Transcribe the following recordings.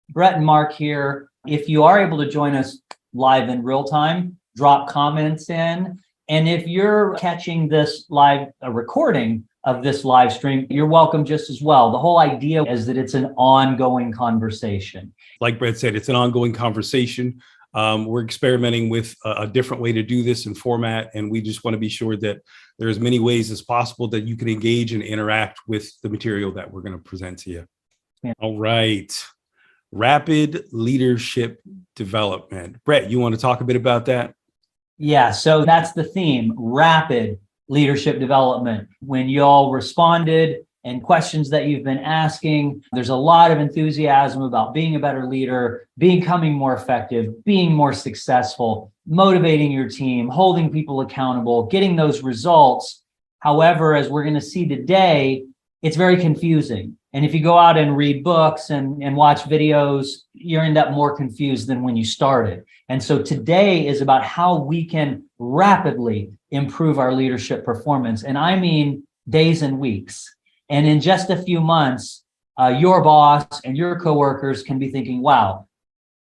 Brett and Mark here. If you are able to join us live in real time, drop comments in. And if you're catching this live recording of this live stream, you're welcome just as well. The whole idea is that it's an ongoing conversation. Like Brett said, it's an ongoing conversation. We're experimenting with a different way to do this in format, and we just want to be sure that there are as many ways as possible that you can engage and interact with the material that we're going to present to you. Yeah. All right. Rapid leadership development. Brett, you want to talk a bit about that? Yeah, so that's the theme, rapid leadership development. When y'all responded and questions that you've been asking, there's a lot of enthusiasm about being a better leader, becoming more effective, being more successful, motivating your team, holding people accountable, getting those results. However, as we're going to see today, it's very confusing. And if you go out and read books and watch videos, you end up more confused than when you started. And so today is about how we can rapidly improve our leadership performance. And I mean days and weeks. And in just a few months, your boss and your coworkers can be thinking, wow,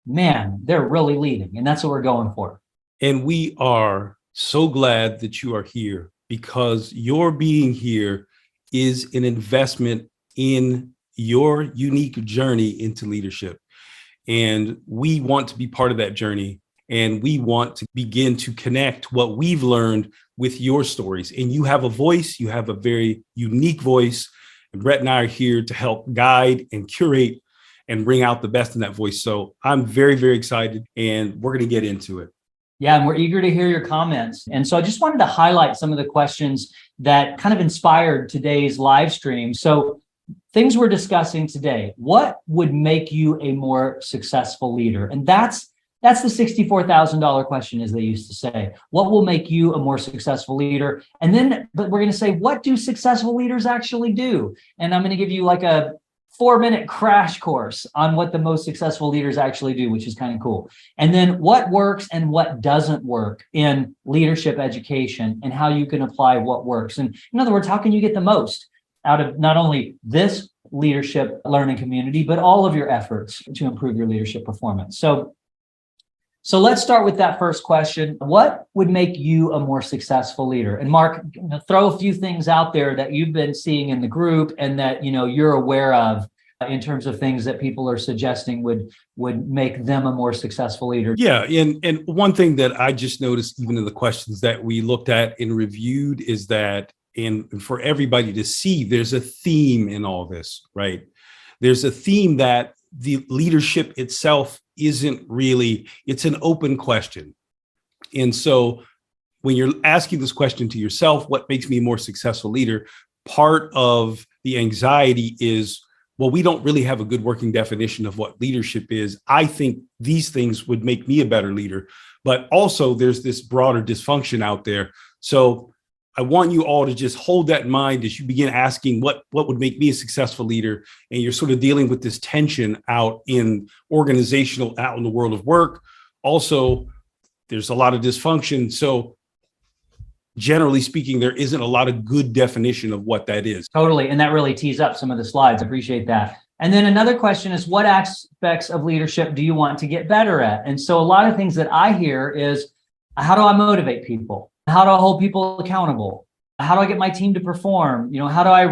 man, they're really leading. And that's what we're going for. And we are so glad that you are here, because your being here is an investment in your unique journey into leadership. And we want to be part of that journey. And we want to begin to connect what we've learned with your stories. And you have a voice, you have a very unique voice. And Brett and I are here to help guide and curate and bring out the best in that voice. So I'm very, very excited, and we're going to get into it. Yeah, and we're eager to hear your comments. And so I just wanted to highlight some of the questions that kind of inspired today's live stream. So things we're discussing today, what would make you a more successful leader? And that's the $64,000 question, as they used to say. What will make you a more successful leader? And then, but we're going to say, what do successful leaders actually do? And I'm going to give you like a 4-minute crash course on what the most successful leaders actually do, which is kind of cool. And then what works and what doesn't work in leadership education, and how you can apply what works. And in other words, how can you get the most out of not only this leadership learning community, but all of your efforts to improve your leadership performance. So let's start with that first question. What would make you a more successful leader? And Mark, throw a few things out there that you've been seeing in the group and that you're aware of in terms of things that people are suggesting would make them a more successful leader. Yeah, and one thing that I just noticed, even in the questions that we looked at and reviewed, is that, and for everybody to see, there's a theme in all this, right? There's a theme that the leadership itself isn't really, it's an open question. And so when you're asking this question to yourself, what makes me a more successful leader? Part of the anxiety is, well, we don't really have a good working definition of what leadership is. I think these things would make me a better leader, but also there's this broader dysfunction out there. So I want you all to just hold that in mind as you begin asking what would make me a successful leader. And you're sort of dealing with this tension out in out in the world of work. Also, there's a lot of dysfunction. So generally speaking, there isn't a lot of good definition of what that is. Totally. And that really tees up some of the slides. I appreciate that. And then another question is, what aspects of leadership do you want to get better at? And so a lot of things that I hear is, how do I motivate people? How do I hold people accountable? How do I get my team to perform? How do I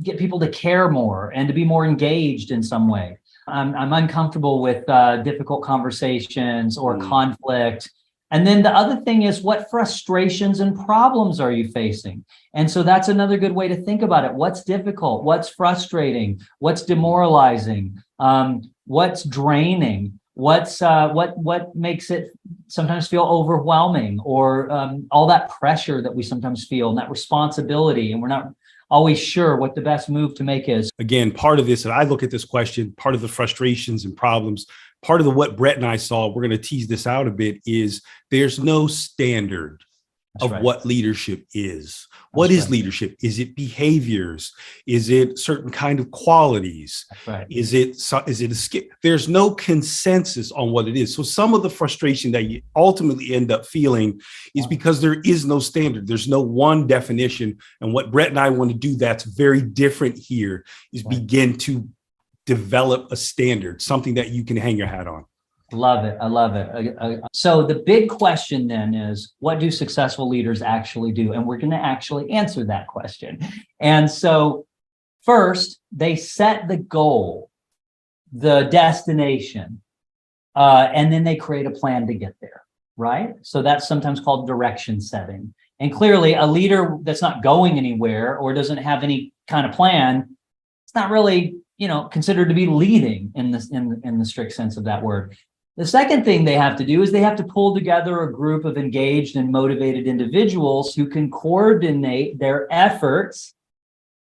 get people to care more and to be more engaged in some way? I'm uncomfortable with difficult conversations or conflict. And then the other thing is, what frustrations and problems are you facing? And so that's another good way to think about it. What's difficult? What's frustrating? What's demoralizing? What's draining? What makes it sometimes feel overwhelming, or all that pressure that we sometimes feel, and that responsibility, and we're not always sure what the best move to make is. Again, part of this, and I look at this question, part of the frustrations and problems, part of what Brett and I saw, we're going to tease this out a bit, is there's no standard of what leadership is. What is leadership? Is it behaviors? Is it certain kind of qualities? Is it a skill? There's no consensus on what it is. So some of the frustration that you ultimately end up feeling is because there is no standard. There's no one definition. And what Brett and I want to do that's very different here is begin to develop a standard, something that you can hang your hat on. Love it. I love it. So the big question then is, what do successful leaders actually do? And we're going to actually answer that question. And so first, they set the goal, the destination, and then they create a plan to get there, right? So that's sometimes called direction setting. And clearly, a leader that's not going anywhere or doesn't have any kind of plan, it's not really, considered to be leading in the strict sense of that word. The second thing they have to do is they have to pull together a group of engaged and motivated individuals who can coordinate their efforts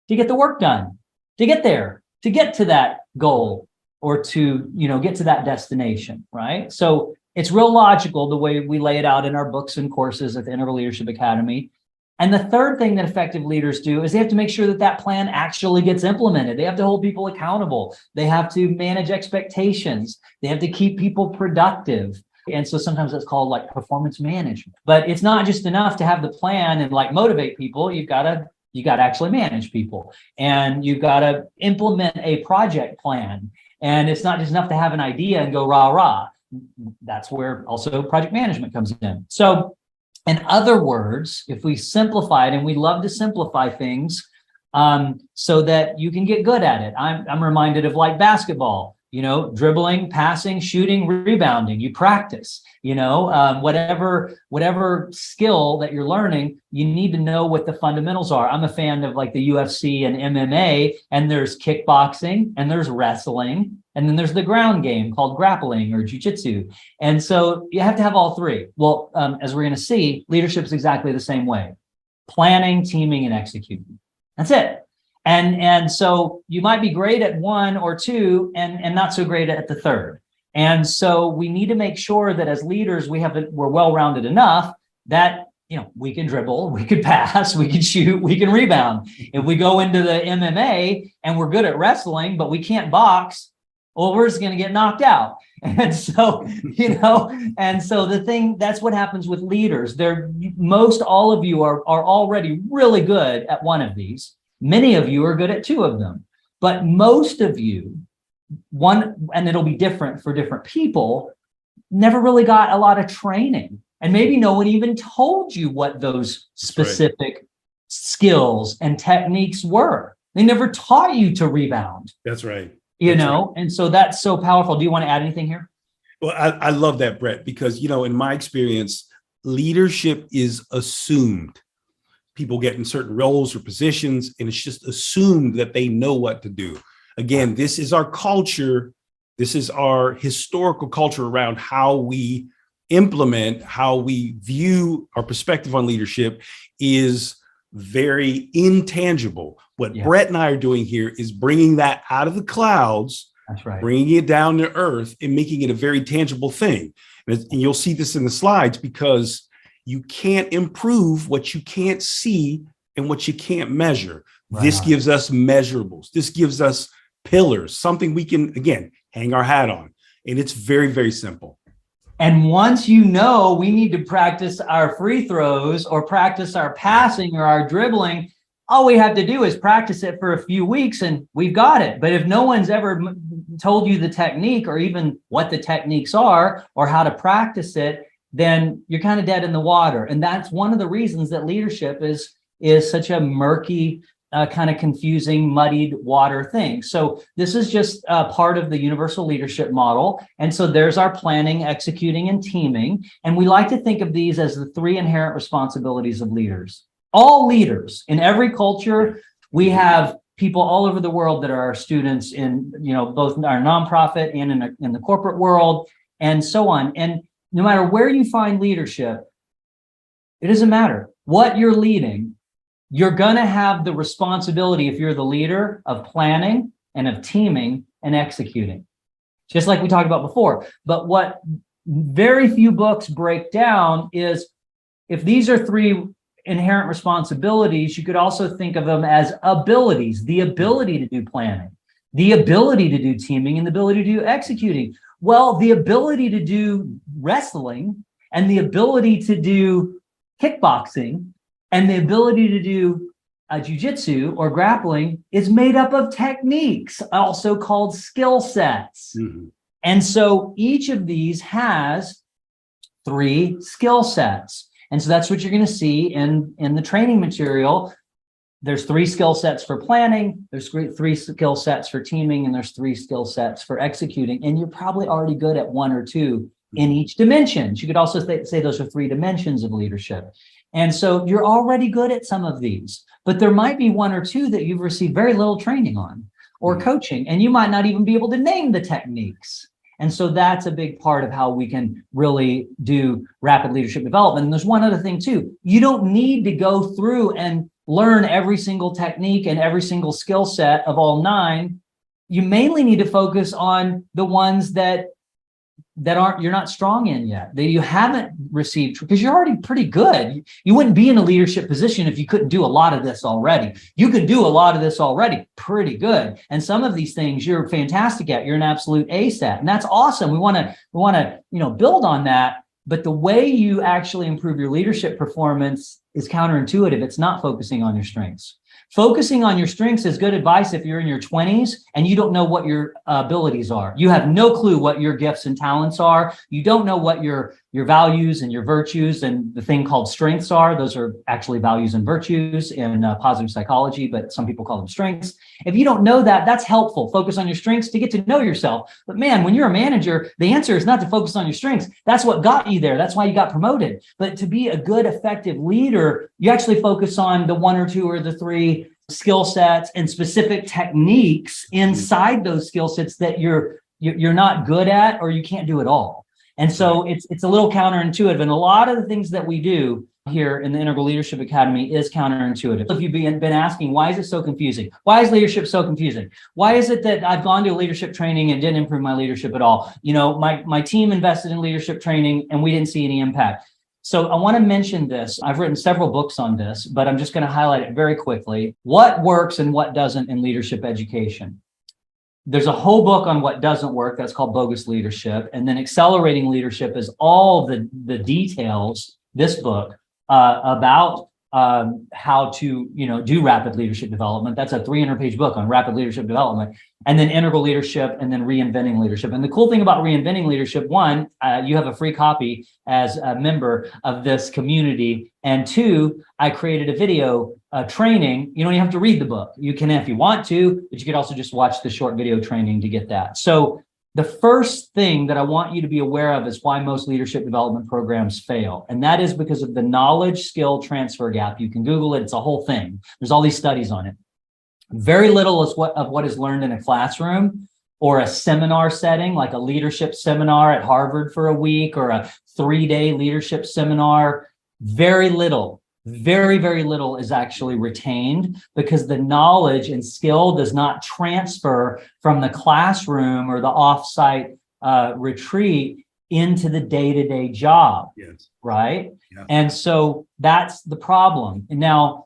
to get the work done, to get there, to get to that goal, or to, get to that destination, right? So it's real logical the way we lay it out in our books and courses at the Interval Leadership Academy. And the third thing that effective leaders do is they have to make sure that that plan actually gets implemented. They have to hold people accountable. They have to manage expectations. They have to keep people productive. And so sometimes that's called like performance management. But it's not just enough to have the plan and like motivate people. You got to actually manage people, and you've got to implement a project plan. And it's not just enough to have an idea and go rah, rah. That's where also project management comes in. So in other words, if we simplify it, and we love to simplify things so that you can get good at it. I'm reminded of like basketball, dribbling, passing, shooting, rebounding. You practice, whatever skill that you're learning, you need to know what the fundamentals are. I'm a fan of like the UFC and MMA, and there's kickboxing and there's wrestling. And then there's the ground game called grappling or jiu-jitsu. And so you have to have all three. Well, as we're going to see, leadership is exactly the same way. Planning, teaming, and executing. That's it. And so you might be great at one or two and not so great at the third. And so we need to make sure that as leaders, we're well-rounded enough that we can dribble, we can pass, we can shoot, we can rebound. If we go into the MMA and we're good at wrestling, but we can't box, well, we're just going to get knocked out. And so, that's what happens with leaders. Most all of you are already really good at one of these. Many of you are good at two of them, but most of you, and it'll be different for different people, never really got a lot of training. And maybe no one even told you what those specific skills and techniques were. They never taught you to rebound. That's right. And so that's so powerful. Do you want to add anything here? Well, I love that, Brett, because, in my experience, leadership is assumed. People get in certain roles or positions, and it's just assumed that they know what to do. Again, this is our culture. This is our historical culture around how we implement, how we view our perspective on leadership is very intangible. What Brett and I are doing here is bringing that out of the clouds, that's right, bringing it down to earth and making it a very tangible thing. And you'll see this in the slides, because you can't improve what you can't see and what you can't measure. Right. This gives us measurables. This gives us pillars, something we can, again, hang our hat on. And it's very, very simple. And once we need to practice our free throws or practice our passing or our dribbling, all we have to do is practice it for a few weeks and we've got it. But if no one's ever told you the technique or even what the techniques are or how to practice it, then you're kind of dead in the water. And that's one of the reasons that leadership is such a murky, kind of confusing, muddied water thing. So this is just part of the universal leadership model. And so there's our planning, executing, and teaming. And we like to think of these as the three inherent responsibilities of leaders. All leaders in every culture, we have people all over the world that are our students in, both our nonprofit and in the corporate world and so on. And no matter where you find leadership, it doesn't matter what you're leading. You're going to have the responsibility, if you're the leader, of planning and of teaming and executing, just like we talked about before. But what very few books break down is, if these are three inherent responsibilities, you could also think of them as abilities: the ability to do planning, the ability to do teaming, and the ability to do executing. Well, the ability to do wrestling and the ability to do kickboxing and the ability to do jujitsu or grappling is made up of techniques, also called skill sets. And so each of these has 3 skill sets. And so that's what you're going to see in the training material. There's 3 skill sets for planning, there's 3 skill sets for teaming, and there's 3 skill sets for executing. And you're probably already good at 1 or 2 in each dimension. You could also say those are 3 dimensions of leadership. And so you're already good at some of these, but there might be 1 or 2 that you've received very little training on or coaching, and you might not even be able to name the techniques. And so that's a big part of how we can really do rapid leadership development. And there's one other thing too. You don't need to go through and learn every single technique and every single skill set of all 9. You mainly need to focus on the ones that you're not strong in yet, that you haven't received, because you're already pretty good. You wouldn't be in a leadership position if you couldn't do a lot of this already. You can do a lot of this already pretty good. And some of these things you're fantastic at, you're an absolute ace at. And that's awesome. We want to, build on that. But the way you actually improve your leadership performance is counterintuitive. It's not focusing on your strengths. Focusing on your strengths is good advice if you're in your 20s and you don't know what your abilities are. You have no clue what your gifts and talents are. You don't know what your values and your virtues and the thing called strengths are. Those are actually values and virtues in positive psychology, but some people call them strengths. If you don't know that, that's helpful. Focus on your strengths to get to know yourself. But man, when you're a manager, the answer is not to focus on your strengths. That's what got you there. That's why you got promoted. But to be a good, effective leader, you actually focus on the 1 or 2 or the 3 skill sets and specific techniques inside those skill sets that you're not good at or you can't do at all. And so it's a little counterintuitive. And a lot of the things that we do here in the Integral Leadership Academy is counterintuitive. If you've been asking, why is it so confusing? Why is leadership so confusing? Why is it that I've gone to a leadership training and didn't improve my leadership at all? My team invested in leadership training and we didn't see any impact. So I want to mention this. I've written several books on this, but I'm just going to highlight it very quickly. What works and what doesn't in leadership education. There's a whole book on what doesn't work. That's called Bogus Leadership. And then Accelerating Leadership is all the details, this book, about how to do rapid leadership development. That's a 300-page book on rapid leadership development. And then Integral Leadership, and then Reinventing Leadership. And the cool thing about Reinventing Leadership, 1, you have a free copy as a member of this community. And 2, I created a video training. You don't even have to read the book. You can if you want to, but you could also just watch the short video training to get that. So the first thing that I want you to be aware of is why most leadership development programs fail. And that is because of the knowledge skill transfer gap. You can Google it. It's a whole thing. There's all these studies on it. Very little of what is learned in a classroom or a seminar setting, like a leadership seminar at Harvard for a week or a 3-day leadership seminar. Very little. Very, very little is actually retained because the knowledge and skill does not transfer from the classroom or the offsite retreat into the day-to-day job. Yes. Right? Yeah. And so that's the problem. And now,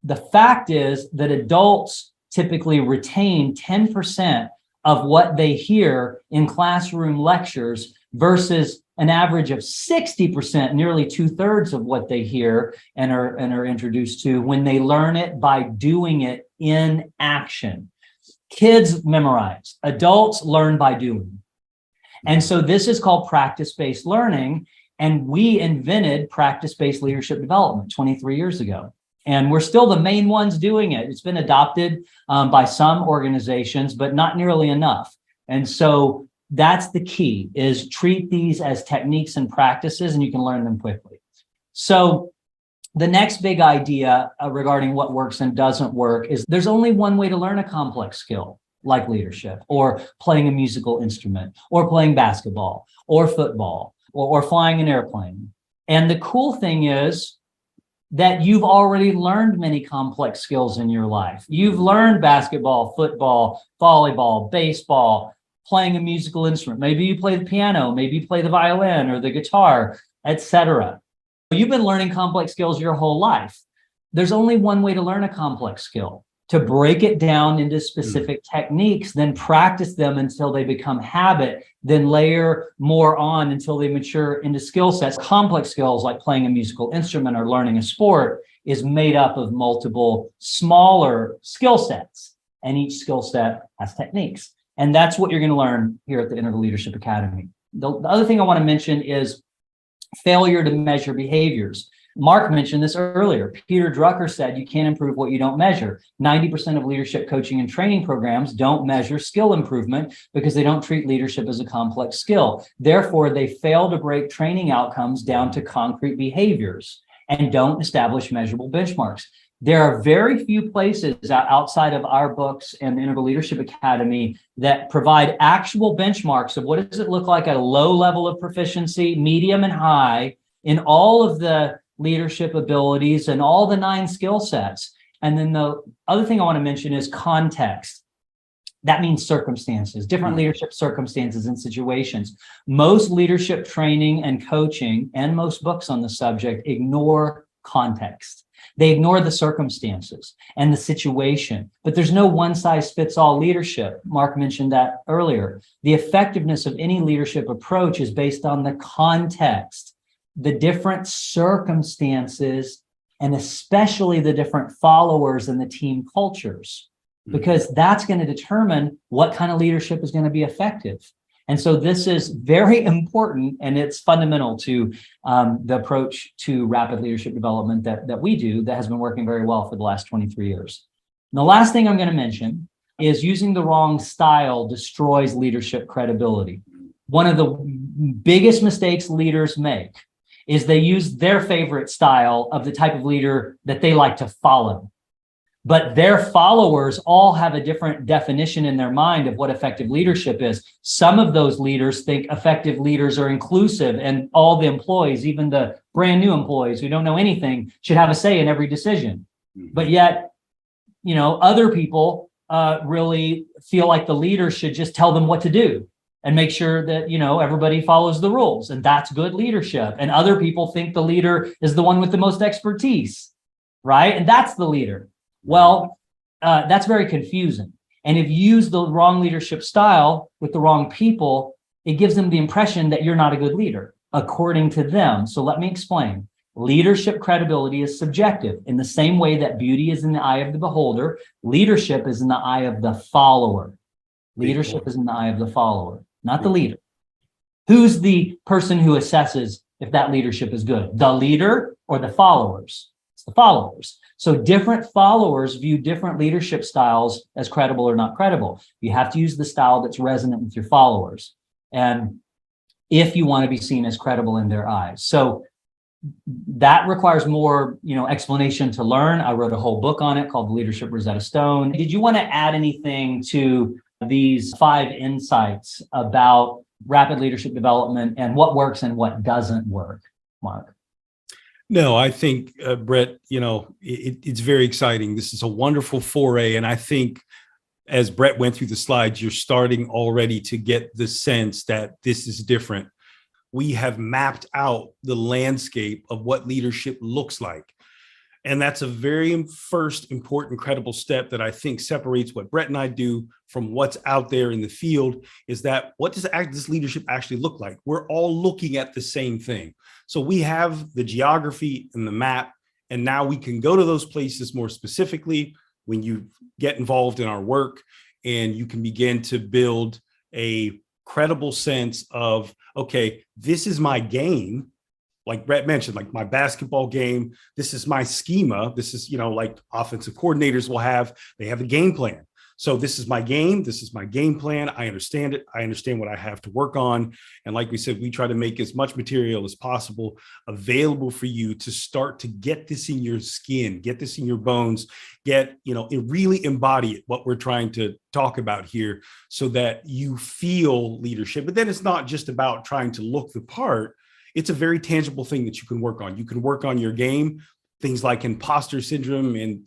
the fact is that adults typically retain 10% of what they hear in classroom lectures versus an average of 60%, nearly 2/3 of what they hear and are introduced to when they learn it by doing it in action. Kids memorize, adults learn by doing. And so this is called practice-based learning. And we invented practice-based leadership development 23 years ago. And we're still the main ones doing it. It's been adopted by some organizations, but not nearly enough. And so that's the key, is treat these as techniques and practices, and you can learn them quickly. So the next big idea regarding what works and doesn't work is there's only one way to learn a complex skill, like leadership, or playing a musical instrument, or playing basketball, or football, or flying an airplane. And the cool thing is that you've already learned many complex skills in your life. You've learned basketball, football, volleyball, baseball, playing a musical instrument. Maybe you play the piano, maybe you play the violin or the guitar, etc. You've been learning complex skills your whole life. There's only one way to learn a complex skill, to break it down into specific techniques, then practice them until they become habit, then layer more on until they mature into skill sets. Complex skills like playing a musical instrument or learning a sport is made up of multiple smaller skill sets, and each skill set has techniques. And that's what you're going to learn here at the Integral Leadership Academy. The other thing I want to mention is failure to measure behaviors. Mark mentioned this earlier. Peter Drucker said you can't improve what you don't measure. 90% of leadership coaching and training programs don't measure skill improvement because they don't treat leadership as a complex skill. Therefore, they fail to break training outcomes down to concrete behaviors and don't establish measurable benchmarks. There are very few places outside of our books and the Integral Leadership Academy that provide actual benchmarks of what does it look like at a low level of proficiency, medium and high in all of the leadership abilities and all the 9 skill sets. And then the other thing I want to mention is context. That means circumstances, different leadership circumstances and situations. Most leadership training and coaching and most books on the subject ignore context. They ignore the circumstances and the situation, but there's no one size fits all leadership. Mark mentioned that earlier. The effectiveness of any leadership approach is based on the context, the different circumstances, and especially the different followers and the team cultures, because that's going to determine what kind of leadership is going to be effective. And so this is very important, and it's fundamental to the approach to rapid leadership development that we do that has been working very well for the last 23 years. And the last thing I'm going to mention is using the wrong style destroys leadership credibility. One of the biggest mistakes leaders make is they use their favorite style of the type of leader that they like to follow. But their followers all have a different definition in their mind of what effective leadership is. Some of those leaders think effective leaders are inclusive and all the employees, even the brand new employees who don't know anything, should have a say in every decision. But yet, other people really feel like the leader should just tell them what to do and make sure that, everybody follows the rules. And that's good leadership. And other people think the leader is the one with the most expertise, right? And that's the leader. Well, that's very confusing. And if you use the wrong leadership style with the wrong people, it gives them the impression that you're not a good leader, according to them. So let me explain. Leadership credibility is subjective. In the same way that beauty is in the eye of the beholder, leadership is in the eye of the follower. Leadership is in the eye of the follower, not the leader. Who's the person who assesses if that leadership is good? The leader or the followers? It's the followers. So different followers view different leadership styles as credible or not credible. You have to use the style that's resonant with your followers, and if you want to be seen as credible in their eyes. So that requires more, explanation to learn. I wrote a whole book on it called The Leadership Rosetta Stone. Did you want to add anything to these 5 insights about rapid leadership development and what works and what doesn't work, Mark? No, I think, Brett, it's very exciting. This is a wonderful foray. And I think as Brett went through the slides, you're starting already to get the sense that this is different. We have mapped out the landscape of what leadership looks like. And that's a very first important, credible step that I think separates what Brett and I do from what's out there in the field, is that what does this leadership actually look like? We're all looking at the same thing. So we have the geography and the map, and now we can go to those places more specifically when you get involved in our work, and you can begin to build a credible sense of, okay, this is my game. Like Brett mentioned, like my basketball game, this is my schema. This is, like offensive coordinators will have, they have a game plan. So this is my game. This is my game plan. I understand it. I understand what I have to work on. And like we said, we try to make as much material as possible available for you to start to get this in your skin, get this in your bones, really embody it, what we're trying to talk about here, so that you feel leadership. But then it's not just about trying to look the part. It's a very tangible thing that you can work on. You can work on your game, things like imposter syndrome and,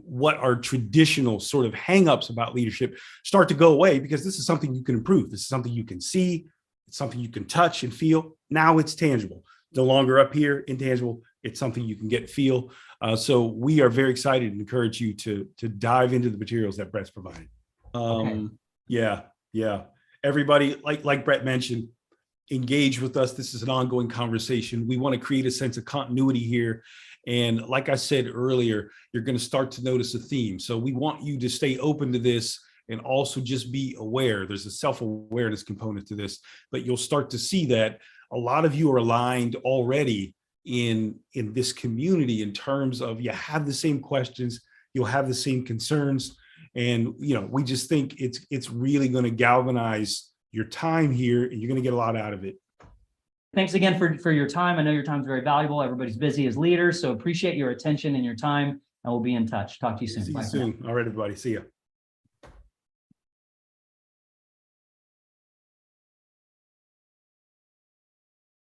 what are traditional sort of hangups about leadership start to go away, because this is something you can improve. This is something you can see. It's something you can touch and feel. Now it's tangible. No longer up here, intangible. It's something you can get and feel. So we are very excited and encourage you to dive into the materials that Brett's provided. Okay. Yeah. Everybody, like Brett mentioned, engage with us. This is an ongoing conversation. We want to create a sense of continuity here. And like I said earlier, you're going to start to notice a theme. So we want you to stay open to this and also just be aware. There's a self-awareness component to this, but you'll start to see that a lot of you are aligned already in this community in terms of you have the same questions, you'll have the same concerns. And, we just think it's really going to galvanize your time here, and you're going to get a lot out of it. Thanks again for your time. I know your time is very valuable. Everybody's busy as leaders, so appreciate your attention and your time, and we'll be in touch. Talk to you soon. See you Bye. soon. All right, everybody. See ya.